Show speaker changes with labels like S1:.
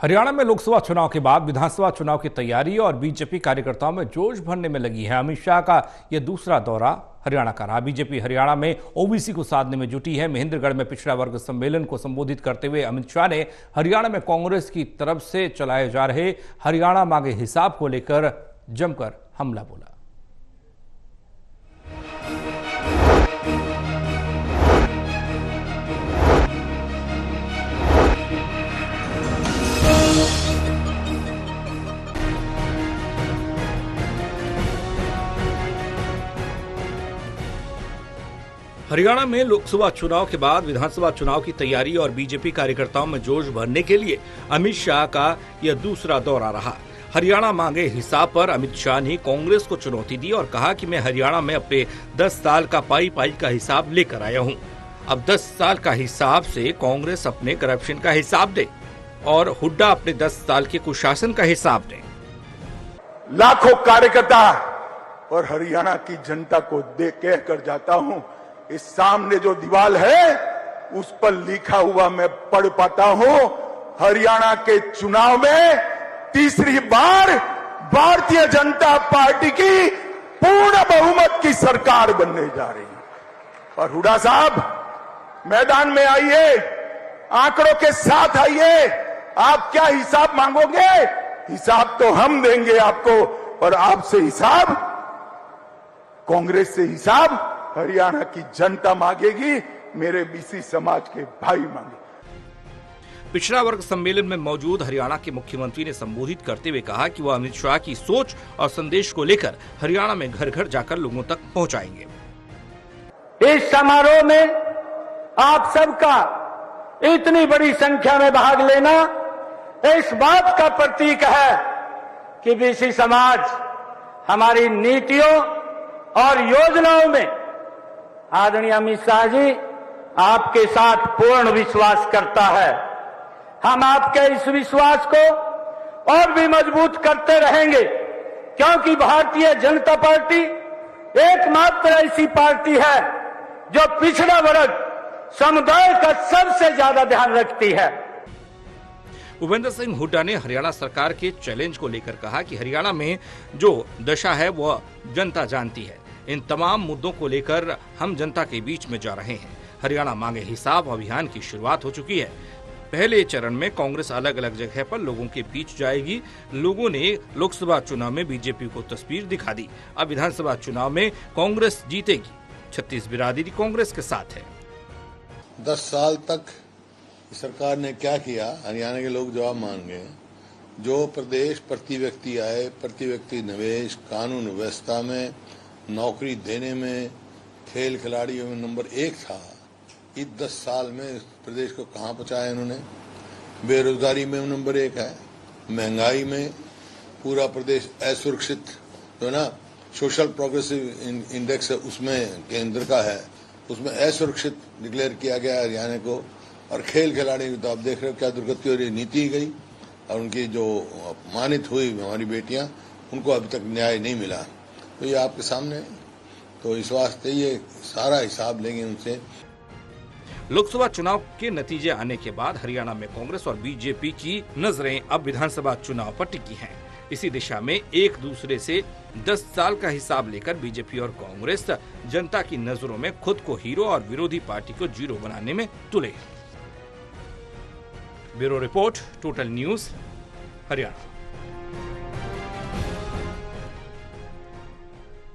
S1: हरियाणा में लोकसभा चुनाव के बाद विधानसभा चुनाव की तैयारी और बीजेपी कार्यकर्ताओं में जोश भरने में लगी है। अमित शाह का यह दूसरा दौरा हरियाणा का रहा। बीजेपी हरियाणा में ओबीसी को साधने में जुटी है। महेंद्रगढ़ में पिछड़ा वर्ग सम्मेलन को संबोधित करते हुए अमित शाह ने हरियाणा में कांग्रेस की तरफ से चलाए जा रहे हरियाणा मांगे हिसाब को लेकर जमकर हमला बोला। हरियाणा में लोकसभा चुनाव के बाद विधानसभा चुनाव की तैयारी और बीजेपी कार्यकर्ताओं में जोश भरने के लिए अमित शाह का यह दूसरा दौरा रहा। हरियाणा मांगे हिसाब पर अमित शाह ने कांग्रेस को चुनौती दी और कहा कि मैं हरियाणा में अपने 10 साल का पाई का हिसाब लेकर आया हूं। अब 10 साल का हिसाब से कांग्रेस अपने करप्शन का हिसाब दे और हुड्डा अपने 10 साल के कुशासन का हिसाब दे।
S2: लाखों कार्यकर्ता और हरियाणा की जनता को देख कहकर जाता हूं, इस सामने जो दीवार है उस पर लिखा हुआ मैं पढ़ पाता हूं, हरियाणा के चुनाव में तीसरी बार भारतीय जनता पार्टी की पूर्ण बहुमत की सरकार बनने जा रही है। और हुड्डा साहब मैदान में आइए, आंकड़ों के साथ आइए। आप क्या हिसाब मांगोगे? हिसाब तो हम देंगे आपको, और आपसे हिसाब, कांग्रेस से हिसाब हरियाणा की जनता मांगेगी, मेरे बीसी समाज के भाई मांगे।
S1: पिछड़ा वर्ग सम्मेलन में मौजूद हरियाणा के मुख्यमंत्री ने संबोधित करते हुए कहा कि वह अमित शाह की सोच और संदेश को लेकर हरियाणा में घर घर जाकर लोगों तक पहुंचाएंगे।
S3: इस समारोह में आप सबका इतनी बड़ी संख्या में भाग लेना इस बात का प्रतीक है कि बीसी समाज हमारी नीतियों और योजनाओं में आदरणीय अमित शाह जी आपके साथ पूर्ण विश्वास करता है। हम आपके इस विश्वास को और भी मजबूत करते रहेंगे, क्योंकि भारतीय जनता पार्टी एकमात्र ऐसी पार्टी है जो पिछड़ा वर्ग समुदाय का सबसे ज्यादा ध्यान रखती है।
S1: भूपेंद्र सिंह हुड्डा ने हरियाणा सरकार के चैलेंज को लेकर कहा कि हरियाणा में जो दशा है वह जनता जानती है। इन तमाम मुद्दों को लेकर हम जनता के बीच में जा रहे हैं। हरियाणा मांगे हिसाब अभियान की शुरुआत हो चुकी है। पहले चरण में कांग्रेस अलग अलग जगह पर लोगों के बीच जाएगी। लोगों ने लोकसभा चुनाव में बीजेपी को तस्वीर दिखा दी। अब विधानसभा चुनाव में कांग्रेस जीतेगी। 36 बिरादरी कांग्रेस के साथ है।
S4: 10 साल तक सरकार ने क्या किया, हरियाणा के लोग जवाब मांगे। जो प्रदेश प्रति व्यक्ति आए, प्रति व्यक्ति निवेश, कानून व्यवस्था में, नौकरी देने में, खेल खिलाड़ियों में नंबर 1 था। इस 10 साल में प्रदेश को कहां पहुंचाया इन्होंने? बेरोजगारी में नंबर 1 है, महंगाई में पूरा प्रदेश असुरक्षित, तो ना सोशल प्रोग्रेसिव इंडेक्स है उसमें केंद्र का है, उसमें असुरक्षित डिक्लेयर किया गया हरियाणा को। और खेल खिलाड़ी तो आप देख रहे हो क्या दुर्गति हो रही, नीति गई और उनकी जो अपमानित हुई हमारी बेटियां, उनको अभी तक न्याय नहीं मिला। तो ये आपके सामने, तो इस वास्ते ये सारा हिसाब लेंगे उनसे।
S1: लोकसभा चुनाव के नतीजे आने के बाद हरियाणा में कांग्रेस और बीजेपी की नजरें अब विधानसभा चुनाव पर टिकी हैं। इसी दिशा में एक दूसरे से 10 साल का हिसाब लेकर बीजेपी और कांग्रेस जनता की नजरों में खुद को हीरो और विरोधी पार्टी को जीरो बनाने में तुले हैं। Bureau report, total news, Haryana.